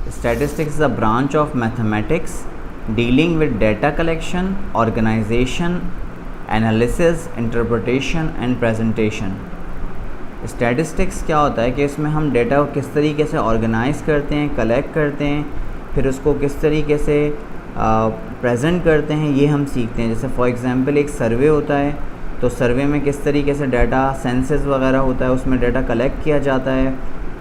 Statistics is a branch of mathematics dealing with data collection, organization, analysis, interpretation and presentation. Statistics क्या होता है कि इसमें हम डेटा को किस तरीके से ऑर्गेनाइज करते हैं, कलेक्ट करते हैं, फिर उसको किस तरीके से प्रेजेंट करते हैं, ये हम सीखते हैं. जैसे फॉर एग्जांपल एक सर्वे होता है, तो सर्वे में किस तरीके से डाटा सेंसस वगैरह होता है, उसमें डाटा कलेक्ट किया जाता है,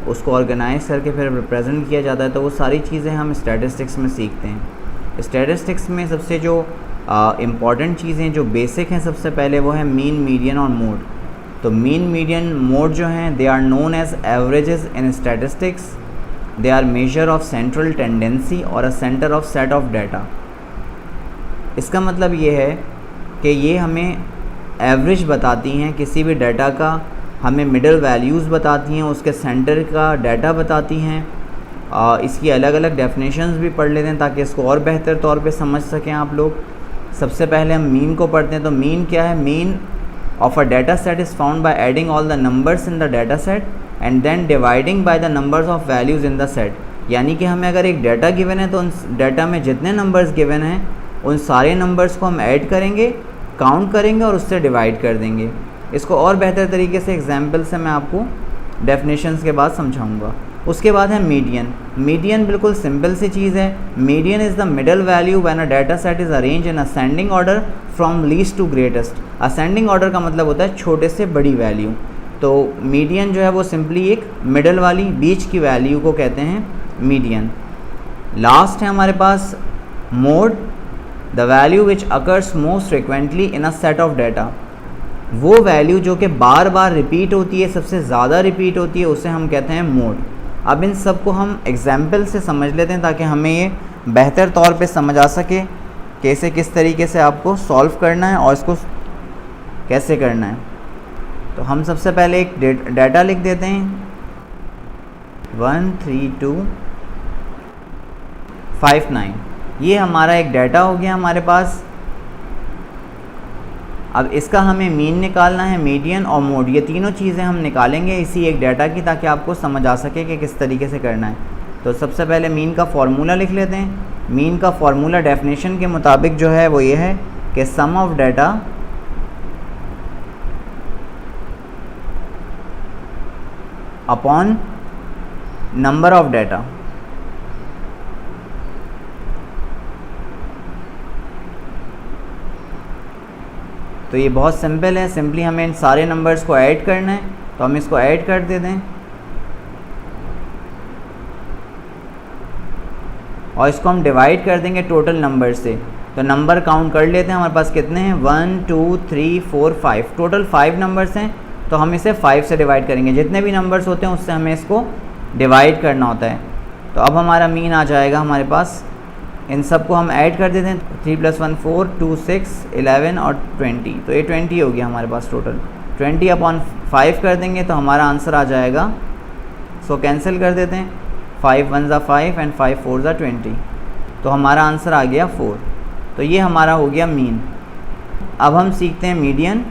उसको ऑर्गेनाइज करके फिर रिप्रेजेंट किया जाता है. तो वो सारी चीज़ें हम स्टैटिस्टिक्स में सीखते हैं. स्टैटिस्टिक्स में सबसे जो इम्पॉर्टेंट चीज़ें जो बेसिक हैं, सबसे पहले वो है मीन, मीडियन और मोड. तो मीन, मीडियन, मोड जो हैं they are known as averages in statistics. They are measure of central tendency और a centre of set of data. इसका मतलब ये है कि ये हमें एवरेज बताती हैं किसी भी डाटा का, हमें मिडल वैल्यूज़ बताती हैं, उसके सेंटर का डाटा बताती हैं. इसकी अलग अलग डेफिनेशंस भी पढ़ लेते हैं ताकि इसको और बेहतर तौर पे समझ सकें आप लोग. सबसे पहले हम मीन को पढ़ते हैं. तो मीन क्या है? Mean of a data set is found by adding all the numbers in the data set and then dividing by the numbers of values in the set. यानी कि हमें अगर एक डाटा गिवन है तो उन डाटा में जितने नंबर्स गिवन हैं उन सारे नंबर्स को हम ऐड करेंगे, काउंट करेंगे और उससे डिवाइड कर देंगे. इसको और बेहतर तरीके से एग्जांपल से मैं आपको डेफिनेशंस के बाद समझाऊंगा. उसके बाद है मीडियन. मीडियन बिल्कुल सिंपल सी चीज़ है. Median is the middle value when a data set is arrange in ascending order from least to greatest. Ascending order का मतलब होता है छोटे से बड़ी वैल्यू. तो मीडियन जो है वो सिंपली एक मिडल वाली बीच की वैल्यू को कहते हैं मीडियन. लास्ट है हमारे पास mode, the value which occurs most frequently in a set of data. वो वैल्यू जो कि बार बार रिपीट होती है, सबसे ज़्यादा रिपीट होती है, उसे हम कहते हैं मोड. अब इन सब को हम एग्जाम्पल से समझ लेते हैं ताकि हमें ये बेहतर तौर पे समझ आ सके कि इसे किस तरीके से आपको सॉल्व करना है और इसको कैसे करना है. तो हम सबसे पहले एक डाटा लिख देते हैं 13259. ये हमारा एक डाटा हो गया हमारे पास. अब इसका हमें मीन निकालना है, मीडियन और मोड. ये तीनों चीज़ें हम निकालेंगे इसी एक डाटा की ताकि आपको समझ आ सके कि किस तरीके से करना है. तो सबसे पहले मीन का फार्मूला लिख लेते हैं. मीन का फार्मूला डेफिनेशन के मुताबिक जो है वो ये है कि sum of data upon number of data. तो ये बहुत सिंपल है. सिंपली हमें इन सारे नंबर्स को ऐड करना है, तो हम इसको ऐड कर देते हैं और इसको हम डिवाइड कर देंगे टोटल नंबर से. तो नंबर काउंट कर लेते हैं हमारे पास कितने हैं 1 2 3 4 5. टोटल 5 नंबर्स हैं. तो हम इसे 5 से डिवाइड करेंगे. जितने भी नंबर्स होते हैं उससे हमें इसको डिवाइड करना होता है. तो अब हमारा मीन आ जाएगा हमारे पास. इन सब को हम ऐड कर देते हैं. 3 + 1 4 2 6 11 और 20. तो ये 20 हो गया हमारे पास टोटल. 20 अपॉन 5 कर देंगे तो हमारा आंसर आ जाएगा. सो कैंसिल कर देते हैं. 5 1 ज़ा 5 एंड 5 4 ज़ा 20. तो हमारा आंसर आ गया 4. तो ये हमारा हो गया मीन. अब हम सीखते हैं मीडियन.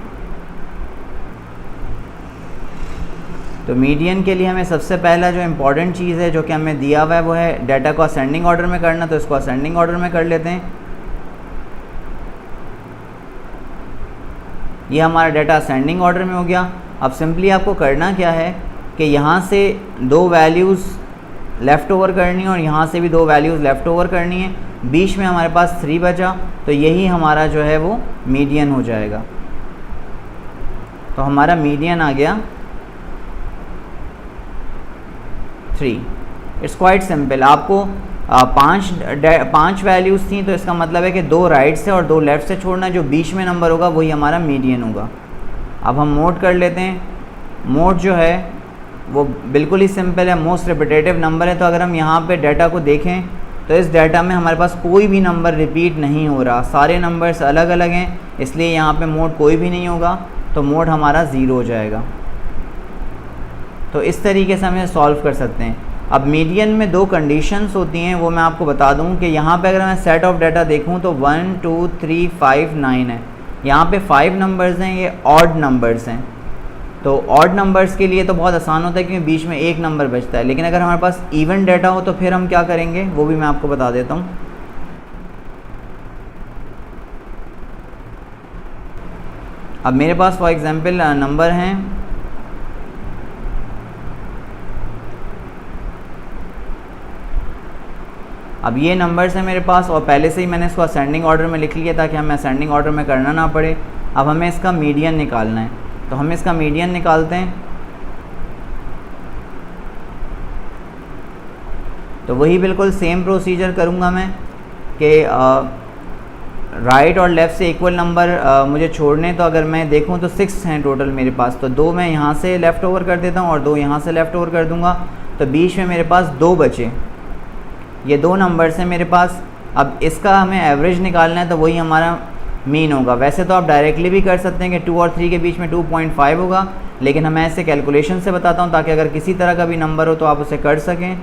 तो मीडियन के लिए हमें सबसे पहला जो इम्पॉर्टेंट चीज़ है जो कि हमें दिया हुआ है वो है डाटा को असेंडिंग ऑर्डर में करना. तो इसको असेंडिंग ऑर्डर में कर लेते हैं. ये हमारा डाटा असेंडिंग ऑर्डर में हो गया. अब सिंपली आपको करना क्या है कि यहाँ से 2 वैल्यूज़ लेफ़्ट ओवर करनी है और यहाँ से भी 2 वैल्यूज़ लेफ़्ट ओवर करनी है. बीच में हमारे पास 3 बचा. तो यही हमारा जो है वो मीडियन हो जाएगा. तो हमारा मीडियन आ गया 3. It's quite simple. आपको 5 वैल्यूज़ थी तो इसका मतलब है कि 2 राइट से और 2 लेफ़्ट से छोड़ना. जो बीच में नंबर होगा वही हमारा मीडियन होगा. अब हम मोड कर लेते हैं. मोड जो है वो बिल्कुल ही सिंपल है. मोस्ट रिपीटेटिव नंबर है. तो अगर हम यहाँ पे डाटा को देखें तो इस डाटा में हमारे पास कोई भी नंबर रिपीट नहीं हो रहा. सारे नंबर्स अलग अलग हैं, इसलिए यहाँ पे मोड कोई भी नहीं होगा. तो मोड हमारा 0 हो जाएगा. तो इस तरीके से हम इसे सॉल्व कर सकते हैं. अब मीडियन में 2 कंडीशंस होती हैं, वो मैं आपको बता दूं कि यहाँ पे अगर मैं सेट ऑफ डाटा देखूँ तो 1 2 3 5 9 है. यहाँ पे 5 नंबर्स हैं, ये ऑड नंबर्स हैं. तो ऑड नंबर्स के लिए तो बहुत आसान होता है क्योंकि बीच में एक नंबर बचता है, लेकिन अगर हमारे पास इवन डाटा हो तो फिर हम क्या करेंगे वो भी मैं आपको बता देता हूँ। अब मेरे पास फॉर एग्जांपल नंबर हैं अब ये नंबर्स हैं मेरे पास और पहले से ही मैंने इसको असेंडिंग ऑर्डर में लिख लिया ताकि हमें असेंडिंग ऑर्डर में करना ना पड़े। अब हमें इसका मीडियन निकालना है, तो हम इसका मीडियन निकालते हैं। तो वही बिल्कुल सेम प्रोसीजर करूँगा मैं कि राइट और लेफ़्ट से इक्वल नंबर मुझे छोड़ने। तो अगर मैं देखूं तो 6 हैं टोटल मेरे पास, तो 2 मैं यहाँ से लेफ़्ट ओवर कर देता हूँ और 2 यहाँ से लेफ़्ट ओवर कर दूँगा, तो बीच में मेरे पास 2 बचे। ये 2 नंबर्स हैं मेरे पास। अब इसका हमें एवरेज निकालना है, तो वही हमारा मीन होगा। वैसे तो आप डायरेक्टली भी कर सकते हैं कि 2 और 3 के बीच में 2.5 होगा, लेकिन मैं ऐसे कैलकुलेशन से बताता हूँ ताकि अगर किसी तरह का भी नंबर हो तो आप उसे कर सकें।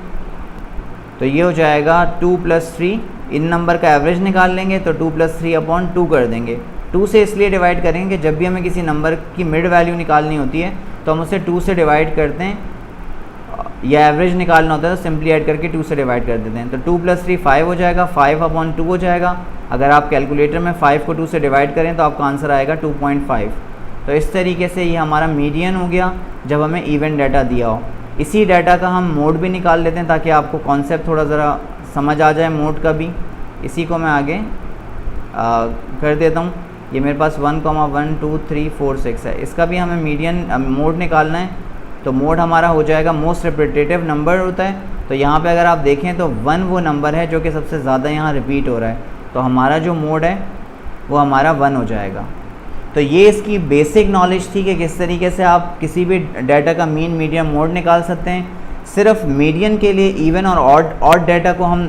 तो ये हो जाएगा 2 + 3, इन नंबर का एवरेज निकाल लेंगे तो 2 + 3/2 कर देंगे। 2 से इसलिए डिवाइड करेंगे कि जब भी हमें किसी नंबर की मिड वैल्यू निकालनी होती है तो हम उसे 2 से डिवाइड करते हैं, या एवरेज निकालना होता है तो सिंपली ऐड करके 2 से डिवाइड कर देते हैं। तो 2 + 3 5 हो जाएगा, 5/2 हो जाएगा। अगर आप कैलकुलेटर में 5 को 2 से डिवाइड करें तो आपका आंसर आएगा 2.5। तो इस तरीके से ये हमारा मीडियन हो गया जब हमें इवन डाटा दिया हो। इसी डाटा का हम मोड भी निकाल लेते हैं ताकि आपको कॉन्सेप्ट थोड़ा ज़रा समझ आ जाए मोड का भी। इसी को मैं आगे कर देता हूँ। ये मेरे पास 1, 1, 2, 3, 4, 6 है। इसका भी हमें मीडियन मोड निकालना है। तो मोड हमारा हो जाएगा मोस्ट रिपीटेटिव नंबर होता है। तो यहाँ पे अगर आप देखें तो 1 वो नंबर है जो कि सबसे ज़्यादा यहाँ रिपीट हो रहा है, तो हमारा जो मोड है वो हमारा 1 हो जाएगा। तो ये इसकी बेसिक नॉलेज थी कि किस तरीके से आप किसी भी डाटा का मीन, मीडियन, मोड निकाल सकते हैं। सिर्फ मीडियन के लिए इवन और ऑड डाटा को हम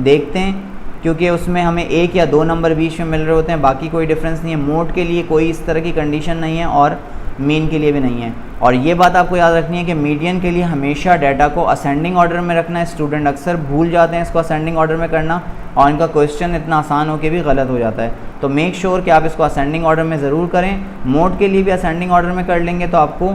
देखते हैं क्योंकि उसमें हमें 1 या 2 नंबर बीच में मिल रहे होते हैं, बाकी कोई डिफरेंस नहीं है। मोड के लिए कोई इस तरह की कंडीशन नहीं है और मीन के लिए भी नहीं है। और ये बात आपको याद रखनी है कि मीडियन के लिए हमेशा डाटा को असेंडिंग ऑर्डर में रखना है। स्टूडेंट अक्सर भूल जाते हैं इसको असेंडिंग ऑर्डर में करना और इनका क्वेश्चन इतना आसान हो के भी गलत हो जाता है। तो मेक श्योर कि आप इसको असेंडिंग ऑर्डर में ज़रूर करें। मोड के लिए भी असेंडिंग ऑर्डर में कर लेंगे तो आपको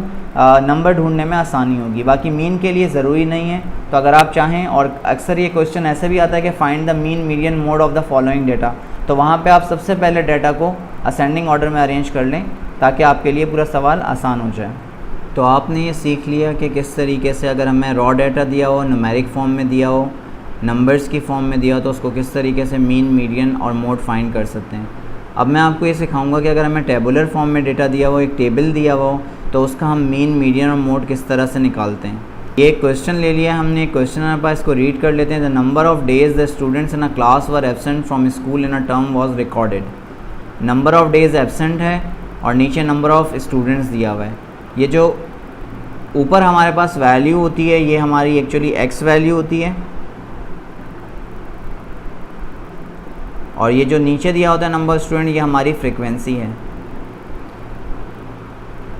नंबर ढूंढने में आसानी होगी। बाकी मीन के लिए ज़रूरी नहीं है। तो अगर आप चाहें, और अक्सर ये क्वेश्चन ऐसे भी आता है कि find the mean, median, mode of the following data, तो वहाँ पर आप सबसे पहले डाटा को असेंडिंग ऑर्डर में अरेंज कर लें ताकि आपके लिए पूरा सवाल आसान हो जाए। तो आपने ये सीख लिया कि किस तरीके से अगर हमें रॉ डाटा दिया हो, न्यूमेरिक फॉर्म में दिया हो, नंबर्स की फॉर्म में दिया हो, तो उसको किस तरीके से मीन, मीडियन और मोड फाइंड कर सकते हैं। अब मैं आपको ये सिखाऊंगा कि अगर हमें टेबुलर फॉर्म में डेटा दिया हो, एक टेबल दिया हो, तो उसका हम मीन, मीडियन और मोड किस तरह से निकालते हैं। ये एक क्वेश्चन ले लिया हमने, एक क्वेश्चन हमारे पास, इसको रीड कर लेते हैं। The number of days the students in a class were absent from school in a term was recorded. Number of days absent है और नीचे नंबर ऑफ़ स्टूडेंट्स दिया हुआ है। ये जो ऊपर हमारे पास वैल्यू होती है ये हमारी एक्चुअली एक्स वैल्यू होती है, और ये जो नीचे दिया होता है नंबर ऑफ स्टूडेंट, ये हमारी फ्रीक्वेंसी है।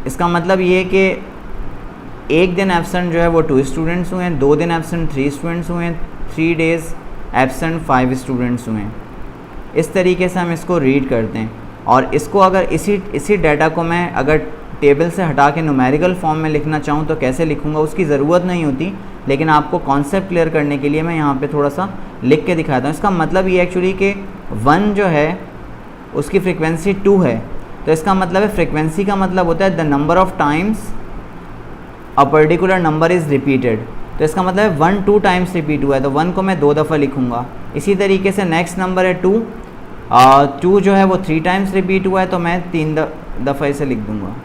इसका मतलब ये है कि एक दिन एब्सेंट जो है वो 2 स्टूडेंट्स हुए हैं, 2 दिन एब्सेंट 3 स्टूडेंट्स हुए हैं, 3 डेज़ एब्सेंट 5 स्टूडेंट्स हुए हैं। इस तरीके से हम इसको रीड करते हैं। और इसको अगर इसी डाटा को मैं अगर टेबल से हटा के न्यूमेरिकल फॉर्म में लिखना चाहूँ तो कैसे लिखूँगा, उसकी ज़रूरत नहीं होती, लेकिन आपको कॉन्सेप्ट क्लियर करने के लिए मैं यहाँ पे थोड़ा सा लिख के दिखाता हूँ। इसका मतलब ये एक्चुअली कि 1 जो है उसकी फ्रीक्वेंसी 2 है, तो इसका मतलब है फ्रीक्वेंसी का मतलब होता है the number of times a particular number is repeated. तो इसका मतलब है 1 2 टाइम्स रिपीट हुआ है, तो 1 को मैं 2 दफ़ा लिखूँगा। इसी तरीके से नेक्स्ट नंबर है 2, 2 जो है वो 3 टाइम्स रिपीट हुआ है, तो मैं 3 दफ़ा इसे लिख दूँगा।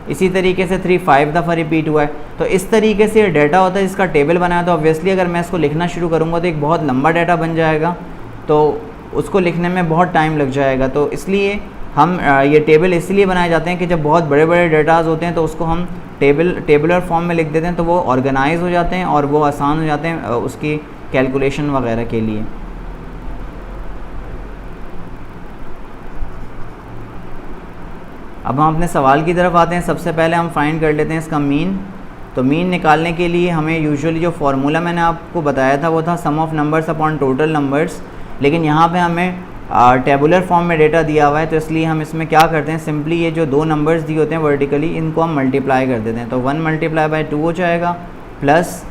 इसी तरीके से 3 5 दफ़ा रिपीट हुआ है। तो इस तरीके से ये डाटा होता है जिसका टेबल बनाया। तो ऑब्वियसली अगर मैं इसको लिखना शुरू करूँगा तो एक बहुत लंबा डाटा बन जाएगा, तो उसको लिखने में बहुत टाइम लग जाएगा। तो इसलिए हम ये टेबल इसलिए बनाए जाते हैं कि जब बहुत बड़े बड़े डाटाज होते हैं तो उसको हम टेबुलर फॉर्म में लिख देते हैं, तो वो ऑर्गेनाइज हो जाते हैं और वो आसान हो जाते हैं उसकी कैलकुलेशन वगैरह के लिए। अब हम अपने सवाल की तरफ आते हैं। सबसे पहले हम फाइंड कर लेते हैं इसका मीन। तो मीन निकालने के लिए हमें यूजुअली जो फार्मूला मैंने आपको बताया था वो था sum of numbers upon total numbers, लेकिन यहाँ पे हमें टेबुलर फॉर्म में डेटा दिया हुआ है, तो इसलिए हम इसमें क्या करते हैं, सिंपली ये जो दो नंबर्स दिए होते हैं वर्टिकली, इनको हम मल्टीप्लाई कर देते हैं। तो 1 मल्टीप्लाई बाय 2 हो जाएगा, प्लस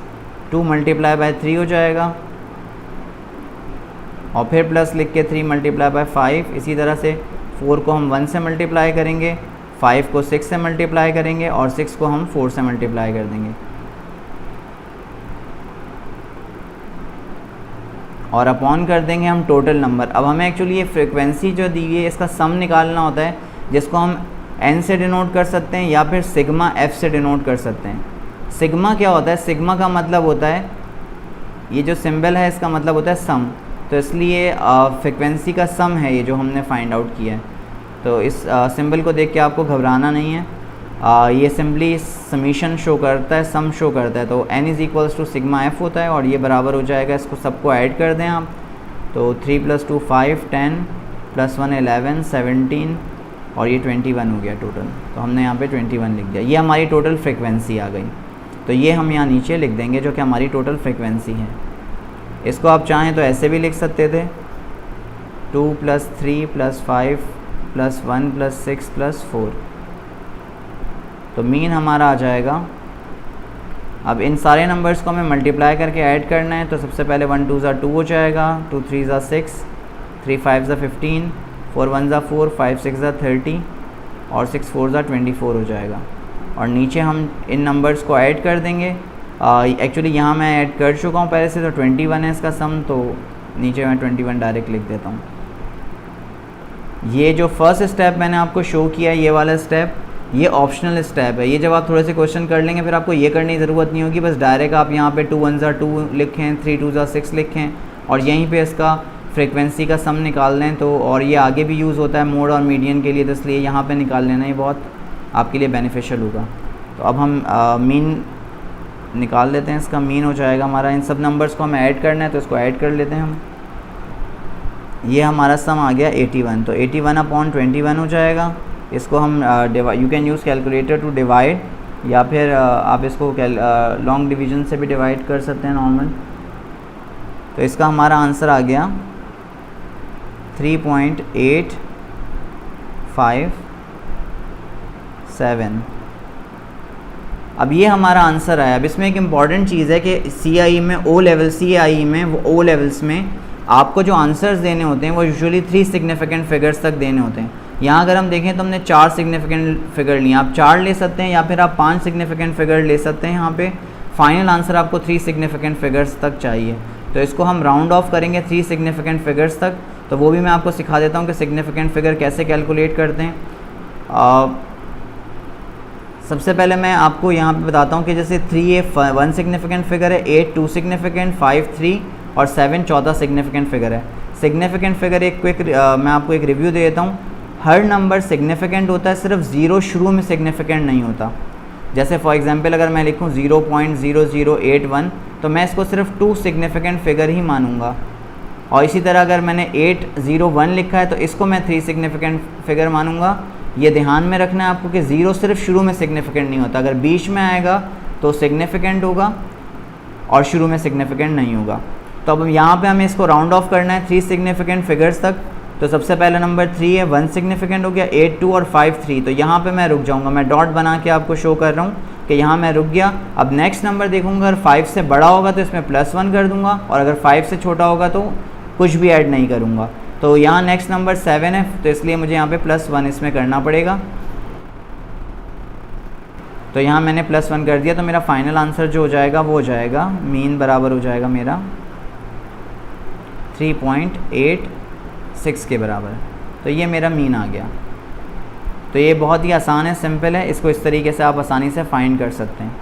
2 मल्टीप्लाई बाय 3 हो जाएगा, और फिर प्लस लिख के 3 मल्टीप्लाई बाय 5। इसी तरह से 4 को हम 1 से मल्टीप्लाई करेंगे, 5 को 6 से मल्टीप्लाई करेंगे, और 6 को हम 4 से मल्टीप्लाई कर देंगे। और अपॉन कर देंगे हम टोटल नंबर। अब हमें एक्चुअली ये फ्रीक्वेंसी जो दी है इसका सम निकालना होता है, जिसको हम n से डिनोट कर सकते हैं या फिर सिग्मा f से डिनोट कर सकते हैं। सिग्मा क्या होता है, सिग्मा का मतलब होता है, ये जो सिंबल है इसका मतलब होता है सम, तो इसलिए फ्रीक्वेंसी का सम है ये जो हमने फाइंड आउट किया है। तो इस सिंबल को देख के आपको घबराना नहीं है, ये सिंपली समीशन शो करता है, सम शो करता है। तो n is equals to sigma f होता है, और ये बराबर हो जाएगा, इसको सबको ऐड कर दें आप, तो 3 + 2 5 10 + 1 11 17 और ये 21 हो गया टोटल। तो हमने यहाँ पे 21 लिख दिया, ये हमारी टोटल फ्रिक्वेंसी आ गई। तो ये हम यहाँ नीचे लिख देंगे जो कि हमारी टोटल फ्रिक्वेंसी है। इसको आप चाहें तो ऐसे भी लिख सकते थे, 2 + 3 + 5 + 1 + 6 + 4। तो मीन हमारा आ जाएगा। अब इन सारे नंबर्स को हमें मल्टीप्लाई करके ऐड करना है। तो सबसे पहले 1 2 2 हो जाएगा, 2 3 6, 3 5 15, 4 1 4, 5 6 30 और 6 4 24 हो जाएगा। और नीचे हम इन नंबर्स को ऐड कर देंगे। एक्चुअली यहाँ मैं ऐड कर चुका हूँ पहले से, तो 21 है इसका सम, तो नीचे मैं 21 डायरेक्ट लिख देता हूँ। ये जो फर्स्ट स्टेप मैंने आपको शो किया है, ये वाला स्टेप, ये ऑप्शनल स्टेप है। ये जब आप थोड़े से क्वेश्चन कर लेंगे फिर आपको ये करने की ज़रूरत नहीं होगी, बस डायरेक्ट आप यहाँ पे 2 1 2 लिखें, 3 2 6 लिखें और यहीं पे इसका फ्रीक्वेंसी का सम निकाल लें। तो और ये आगे भी यूज़ होता है मोड और मीडियन के लिए, तो इसलिए यहाँ पे निकाल लेना ये बहुत आपके लिए बेनिफिशियल होगा। तो अब हम मीन निकाल लेते हैं, इसका मीन हो जाएगा हमारा। इन सब नंबर्स को हमें ऐड करना है तो इसको ऐड कर लेते हैं हम। ये हमारा सम आ गया 81, तो 81/21 हो जाएगा। इसको हम you can use calculator to divide, या फिर आप इसको लॉन्ग डिवीज़न से भी डिवाइड कर सकते हैं नॉर्मल। तो इसका हमारा आंसर आ गया 3.857। अब ये हमारा आंसर आया। अब इसमें एक इम्पॉर्टेंट चीज़ है कि CIE में O लेवल, CIE में वो O लेवल्स में आपको जो आंसर्स देने होते हैं वो यूजुअली 3 सिग्निफिकेंट फिगर्स तक देने होते हैं। यहाँ अगर हम देखें तो हमने 4 सिग्निफिकेंट फिगर लिए, आप 4 ले सकते हैं या फिर आप 5 सिग्निफिकेंट फिगर ले सकते हैं। यहाँ पे फाइनल आंसर आपको 3 सिग्निफिकेंट फिगर्स तक चाहिए। तो इसको हम राउंड ऑफ करेंगे 3 सिग्निफिकेंट फिगर्स तक। तो वो भी मैं आपको सिखा देता हूँ कि सिग्निफिकेंट फिगर कैसे कैलकुलेट करते हैं। सबसे पहले मैं आपको यहाँ पे बताता हूँ कि जैसे 3 1 सिग्निफिकेंट फिगर है, 8 2 सिग्निफिकेंट, 5 3 और 7 चौथा सिग्निफिकेंट फिगर है। सिग्निफिकेंट फिगर एक क्विक मैं आपको एक रिव्यू दे देता हूँ। हर नंबर सिग्निफिकेंट होता है, सिर्फ 0 शुरू में सिग्निफिकेंट नहीं होता। जैसे फॉर एग्जांपल अगर मैं लिखूँ 0.0081 तो मैं इसको सिर्फ 2 सिग्निफिकेंट फिगर ही मानूंगा। और इसी तरह अगर मैंने 801 लिखा है तो इसको मैं 3 सिग्निफिकेंट फिगर मानूंगा। ये ध्यान में रखना है आपको कि 0 सिर्फ शुरू में सिग्निफिकेंट नहीं होता, अगर बीच में आएगा तो सिग्निफिकेंट होगा और शुरू में सिग्निफिकेंट नहीं होगा। तो अब यहाँ पे हमें इसको राउंड ऑफ करना है 3 सिग्निफिकेंट फिगर्स तक। तो सबसे पहला नंबर 3 है, 1 सिग्निफिकेंट हो गया, 8 2 और 5 3। तो यहाँ पे मैं रुक जाऊँगा, मैं डॉट बना के आपको शो कर रहा हूँ कि यहाँ मैं रुक गया। अब नेक्स्ट नंबर देखूँगा, अगर 5 से बड़ा होगा तो इसमें +1 कर दूँगा, और अगर 5 से छोटा होगा तो कुछ भी ऐड नहीं करूँगा। तो यहाँ नेक्स्ट नंबर 7 है, तो इसलिए मुझे यहाँ पे +1 इसमें करना पड़ेगा। तो यहाँ मैंने +1 कर दिया। तो मेरा फाइनल आंसर जो हो जाएगा वो हो जाएगा, मीन बराबर हो जाएगा मेरा 3.86 के बराबर। तो ये मेरा मीन आ गया। तो ये बहुत ही आसान है, सिंपल है, इसको इस तरीके से आप आसानी से फाइंड कर सकते हैं।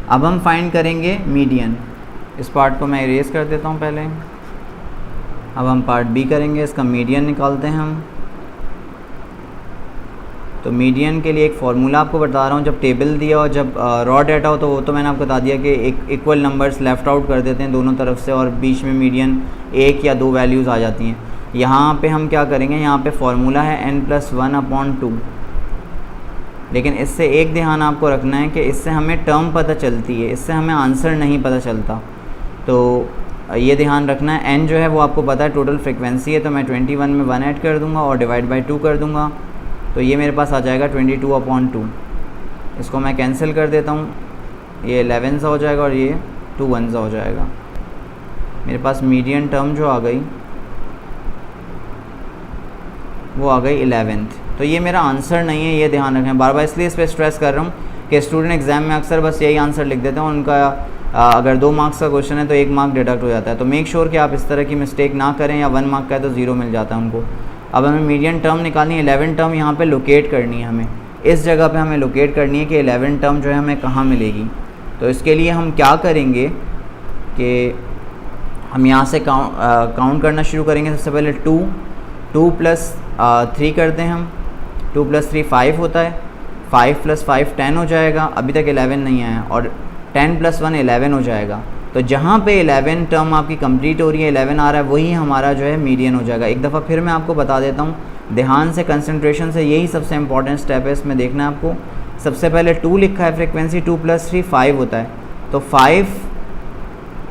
अब हम फाइंड करेंगे मीडियन। इस पार्ट को मैं इरेज कर देता हूँ पहले। अब हम पार्ट बी करेंगे, इसका मीडियन निकालते हैं हम। तो मीडियन के लिए एक फार्मूला आपको बता रहा हूँ। जब टेबल दिया और जब रॉ डाटा हो तो वो तो मैंने आपको बता दिया कि एक इक्वल नंबर्स लेफ़्ट आउट कर देते हैं दोनों तरफ से, और बीच में मीडियन 1 या 2 वैल्यूज़ आ जाती हैं। यहाँ पे हम क्या करेंगे, यहाँ पे फार्मूला है n+1/2। लेकिन इससे एक ध्यान आपको रखना है कि इससे हमें टर्म पता चलती है, इससे हमें आंसर नहीं पता चलता। तो ये ध्यान रखना है n जो है वो आपको पता है टोटल फ्रिक्वेंसी है, तो मैं 21 में 1 ऐड कर दूंगा और डिवाइड बाई 2 कर दूंगा, तो ये मेरे पास आ जाएगा 22/2। इसको मैं कैंसिल कर देता हूँ, ये 11 सा हो जाएगा और ये 2 1 सा हो जाएगा। मेरे पास मीडियन टर्म जो आ गई वो आ गई 11th। तो ये मेरा आंसर नहीं है, ये ध्यान रखें। बार बार इसलिए इस पर स्ट्रेस कर रहा हूँ कि स्टूडेंट एग्ज़ाम में अक्सर बस यही आंसर लिख देते हैं, उनका अगर 2 मार्क्स का क्वेश्चन है तो 1 मार्क डिडक्ट हो जाता है। तो मेक श्योर कि आप इस तरह की मिस्टेक ना करें, या 1 मार्क का है तो 0 मिल जाता है उनको। अब हमें मीडियन टर्म निकालनी है, 11 टर्म यहाँ पे लोकेट करनी है, हमें इस जगह पे हमें लोकेट करनी है कि 11 टर्म जो है हमें कहाँ मिलेगी। तो इसके लिए हम क्या करेंगे कि हम यहाँ से काउंट करना शुरू करेंगे। सबसे पहले 2 + 3 करते हैं हम, 2 + 3 5 होता है, 5 + 5 10 हो जाएगा। अभी तक 11 नहीं आया, और 10 + 1 11 हो जाएगा। तो जहाँ पे 11 टर्म आपकी कंप्लीट हो रही है, 11 आ रहा है, वही हमारा जो है मीडियन हो जाएगा। एक दफ़ा फिर मैं आपको बता देता हूँ, ध्यान से, कंसंट्रेशन से, यही सबसे इंपॉर्टेंट स्टेप है, इसमें देखना है आपको। सबसे पहले 2 लिखा है फ्रिक्वेंसी, 2 + 3 5 होता है, तो 5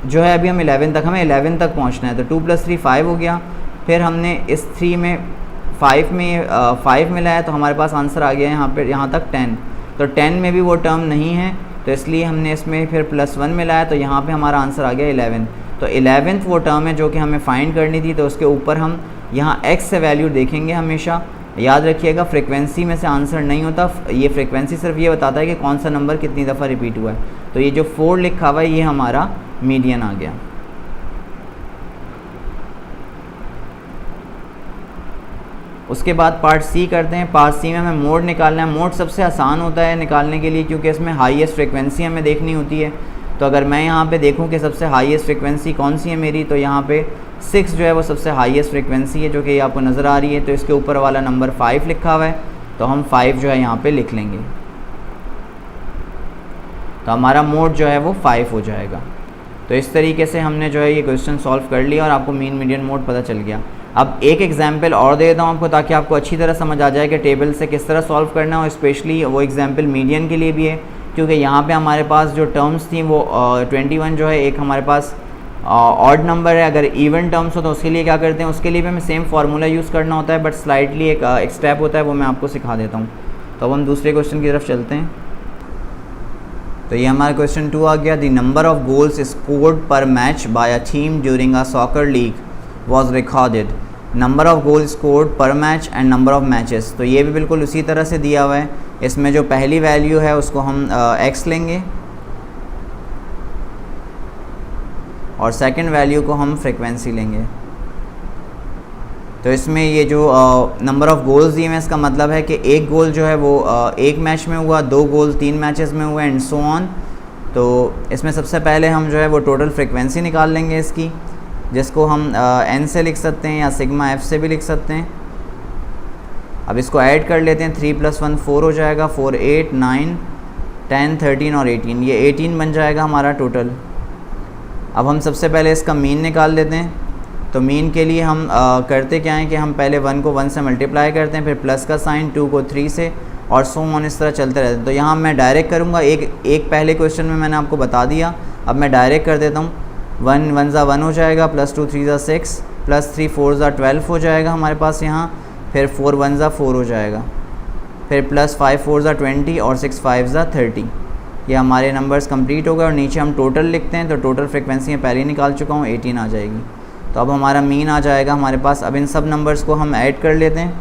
जो है अभी हम 11 तक, हमें 11 तक पहुँचना है, तो 2 + 3 5 हो गया। फिर हमने इस 3 में 5 में 5 मिला है, तो हमारे पास आंसर आ गया है यहाँ पे, यहाँ तक 10। तो 10 में भी वो टर्म नहीं है, तो इसलिए हमने इसमें फिर +1 मिला है, तो यहाँ पे हमारा आंसर आ गया 11। तो 11th वो टर्म है जो कि हमें फाइंड करनी थी। तो उसके ऊपर हम यहाँ x से वैल्यू देखेंगे हमेशा। याद रखिएगा, फ्रिक्वेंसी में से आंसर नहीं होता, ये फ्रिक्वेंसी सिर्फ ये बताता है कि कौन सा नंबर कितनी दफ़ा रिपीट हुआ है। तो ये जो 4 लिखा हुआ है, ये हमारा मीडियन आ गया। उसके बाद पार्ट सी करते हैं। पार्ट सी में हमें मोड निकालना है। मोड सबसे आसान होता है निकालने के लिए, क्योंकि इसमें हाईएस्ट फ्रिक्वेंसी हमें देखनी होती है। तो अगर मैं यहाँ पे देखूँ कि सबसे हाईएस्ट फ्रिक्वेंसी कौन सी है मेरी, तो यहाँ पे 6 जो है वो सबसे हाईएस्ट फ्रिक्वेंसी है, जो कि आपको नज़र आ रही है। तो इसके ऊपर वाला नंबर 5 लिखा हुआ है, तो हम 5 जो है यहाँ पे लिख लेंगे, तो हमारा मोड जो है वो 5 हो जाएगा। तो इस तरीके से हमने जो है ये क्वेश्चन सॉल्व कर लिया और आपको मीन मीडियन मोड पता चल गया। अब एक एग्जाम्पल और दे देता हूँ आपको, ताकि आपको अच्छी तरह समझ आ जाए कि टेबल से किस तरह सॉल्व करना है। और स्पेशली वो एग्जाम्पल मीडियन के लिए भी है, क्योंकि यहाँ पे हमारे पास जो टर्म्स थी वो 21 जो है एक हमारे पास ऑड नंबर है। अगर इवन टर्म्स हो तो उसके लिए क्या करते हैं, उसके लिए भी हमें सेम फार्मूला यूज़ करना होता है, बट स्लाइटली एक स्टेप होता है, वो मैं आपको सिखा देता हूँ। तो अब हम दूसरे क्वेश्चन की तरफ चलते हैं। तो ये हमारा क्वेश्चन 2 आ गया। The number of goals scored per match by a team during a soccer league was recorded. Number of goal scored per match and number of matches. तो ये भी बिल्कुल उसी तरह से दिया हुआ है। इसमें जो पहली वैल्यू है उसको हम x लेंगे और सेकंड वैल्यू को हम फ्रिक्वेंसी लेंगे। तो इसमें ये जो नंबर ऑफ़ गोल्स दिए हैं, इसका मतलब है कि एक गोल जो है वो एक मैच में हुआ, 2 गोल 3 मैचेस में हुए, एंड सो ऑन। तो इसमें सबसे पहले हम जो है वो टोटल फ्रिक्वेंसी निकाल लेंगे इसकी, जिसको हम n से लिख सकते हैं या सिग्मा f से भी लिख सकते हैं। अब इसको ऐड कर लेते हैं, 3 + 1 4 हो जाएगा, 4 8 9 10 13 और 18, ये 18 बन जाएगा हमारा टोटल। अब हम सबसे पहले इसका मीन निकाल लेते हैं। तो मीन के लिए हम करते क्या हैं कि हम पहले 1 को 1 से मल्टीप्लाई करते हैं, फिर प्लस का साइन, 2 को 3 से, और सो ऑन इस तरह चलते रहते हैं। तो यहाँ मैं डायरेक्ट करूँगा, एक पहले क्वेश्चन में मैंने आपको बता दिया, अब मैं डायरेक्ट कर देता हूँ। 1 1 ज़ा 1 हो जाएगा, +2 3 ज़ा 6, +3 4 ज़ा 12 हो जाएगा हमारे पास यहाँ, फिर 4 1 ज़ा 4 हो जाएगा, फिर +5 4 ज़ा 20 और 6 5 ज़ा 30। ये हमारे नंबर्स कंप्लीट हो गए। और नीचे हम टोटल लिखते हैं, तो टोटल फ्रिक्वेंसी मैं पहले ही निकाल चुका हूँ, 18 आ जाएगी। तो अब हमारा मीन आ जाएगा हमारे पास। अब इन सब नंबर्स को हम ऐड कर लेते हैं,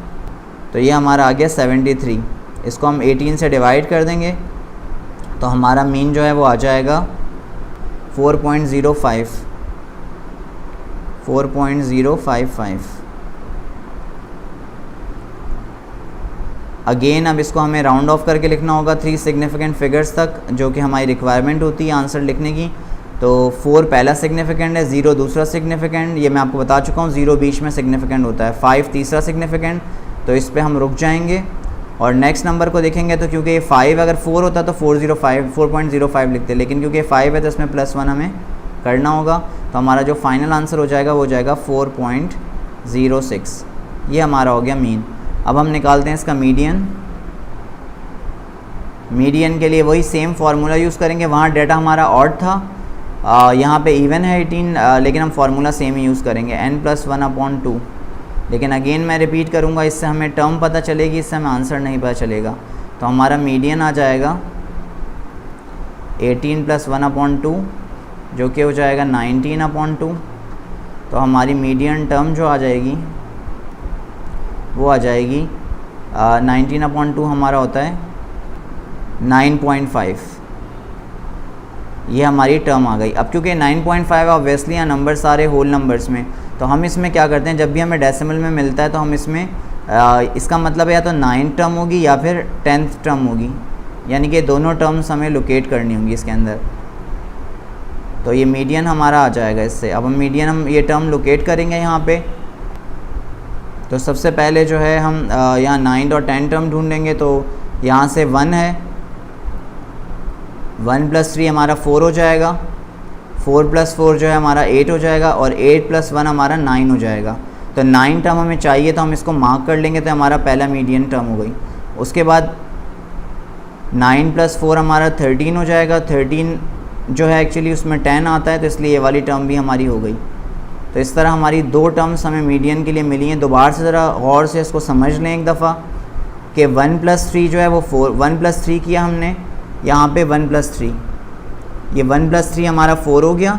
तो ये हमारा आ गया 73। इसको हम 18 से डिवाइड कर देंगे, तो हमारा मीन जो है वो आ जाएगा 4.055। अगेन अब इसको हमें राउंड ऑफ करके लिखना होगा 3 सिग्निफिकेंट फिगर्स तक, जो कि हमारी रिक्वायरमेंट होती है आंसर लिखने की। तो 4 पहला सिग्निफिकेंट है, 0 दूसरा सिग्निफिकेंट, ये मैं आपको बता चुका हूँ, 0 बीच में सिग्निफिकेंट होता है, 5 तीसरा सिग्निफिकेंट। तो इस पे हम रुक जाएंगे और नेक्स्ट नंबर को देखेंगे। तो क्योंकि ये 5 अगर 4 होता तो 4.05 लिखते, लेकिन क्योंकि 5 है तो इसमें +1 हमें करना होगा। तो हमारा जो फाइनल आंसर हो जाएगा वो हो जाएगा 4.06। ये हमारा हो गया मीन। अब हम निकालते हैं इसका मीडियन। मीडियन के लिए वही सेम फार्मूला यूज़ करेंगे, वहाँ डाटा हमारा ऑड था यहाँ पे इवन है 18, लेकिन हम फार्मूला सेम ही यूज़ करेंगे n+1/2। लेकिन अगेन मैं रिपीट करूँगा, इससे हमें टर्म पता चलेगी, इससे हमें आंसर नहीं पता चलेगा। तो हमारा मीडियन आ जाएगा 18+1/2 जो कि हो जाएगा 19/2। तो हमारी मीडियन टर्म जो आ जाएगी वो आ जाएगी 19/2 हमारा होता है 9.5। ये हमारी टर्म आ गई। अब क्योंकि 9.5 ऑब्वियसली हैं नंबर सारे होल नंबर्स में, तो हम इसमें क्या करते हैं, जब भी हमें डेसिमल में मिलता है तो हम इसमें इसका मतलब है या तो 9 टर्म होगी या फिर 10th टर्म होगी, यानी कि दोनों टर्म्स हमें लोकेट करनी होंगी इसके अंदर। तो ये मीडियन हमारा आ जाएगा इससे। अब हम मीडियन हम ये टर्म लोकेट करेंगे यहाँ पे। तो सबसे पहले जो है हम यहाँ 9 और 10 टर्म ढूंढेंगे। तो यहाँ से 1 है, 1 + 3 हमारा 4 हो जाएगा, 4 + 4 जो है हमारा 8 हो जाएगा, और 8 + 1 हमारा 9 हो जाएगा। तो 9 टर्म हमें चाहिए, तो हम इसको मार्क कर लेंगे, तो हमारा पहला मीडियन टर्म हो गई। उसके बाद 9 + 4 हमारा 13 हो जाएगा। 13 जो है एक्चुअली उसमें 10 आता है, तो इसलिए ये वाली टर्म भी हमारी हो गई। तो इस तरह हमारी 2 टर्म्स हमें मीडियन के लिए मिली हैं। दोबारा से ज़रा गौर से इसको समझ लें एक दफ़ा कि 1 + 3 जो है वो 4, 1 + 3 किया हमने यहाँ पे 1 + 3, ये 1 + 3 हमारा 4 हो गया,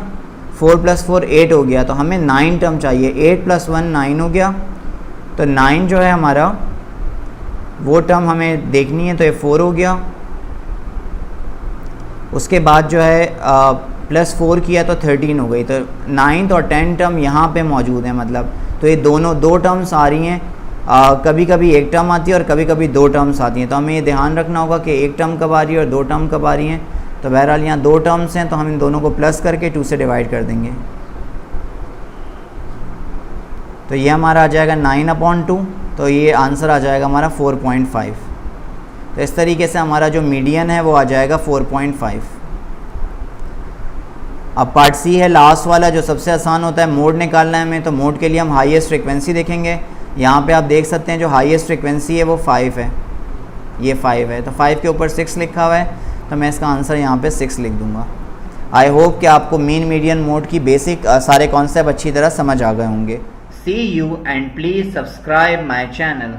4 + 4 8 हो गया। तो हमें 9 टर्म चाहिए, 8 + 1 9 हो गया। तो 9 जो है हमारा वो टर्म हमें देखनी है, तो ये 4 हो गया। उसके बाद जो है +4 किया तो 13 हो गई। तो 9th और 10th टर्म यहाँ पे मौजूद है, मतलब तो ये दोनों 2 टर्म्स आ रही हैं। कभी कभी एक टर्म आती है और कभी कभी 2 टर्म्स आती हैं। तो हमें ये ध्यान रखना होगा कि एक टर्म कब आ रही है और 2 टर्म कब आ रही हैं। तो बहरहाल यहाँ 2 टर्म्स हैं, तो हम इन दोनों को प्लस करके 2 से डिवाइड कर देंगे। तो ये हमारा आ जाएगा 9/2। तो ये आंसर आ जाएगा हमारा 4.5। तो इस तरीके से हमारा जो मीडियन है वो आ जाएगा 4.5। अब पार्ट सी है लास्ट वाला, जो सबसे आसान होता है, मोड निकालना है हमें। तो मोड के लिए हम हाईएस्ट फ्रीक्वेंसी देखेंगे। यहाँ पे आप देख सकते हैं जो हाईएस्ट फ्रीक्वेंसी है वो 5 है, ये 5 है। तो 5 के ऊपर 6 लिखा हुआ है, तो मैं इसका आंसर यहाँ पे 6 लिख दूँगा। आई होप कि आपको मीन मीडियन मोड की बेसिक सारे कॉन्सेप्ट अच्छी तरह समझ आ गए होंगे। See you and please subscribe my channel.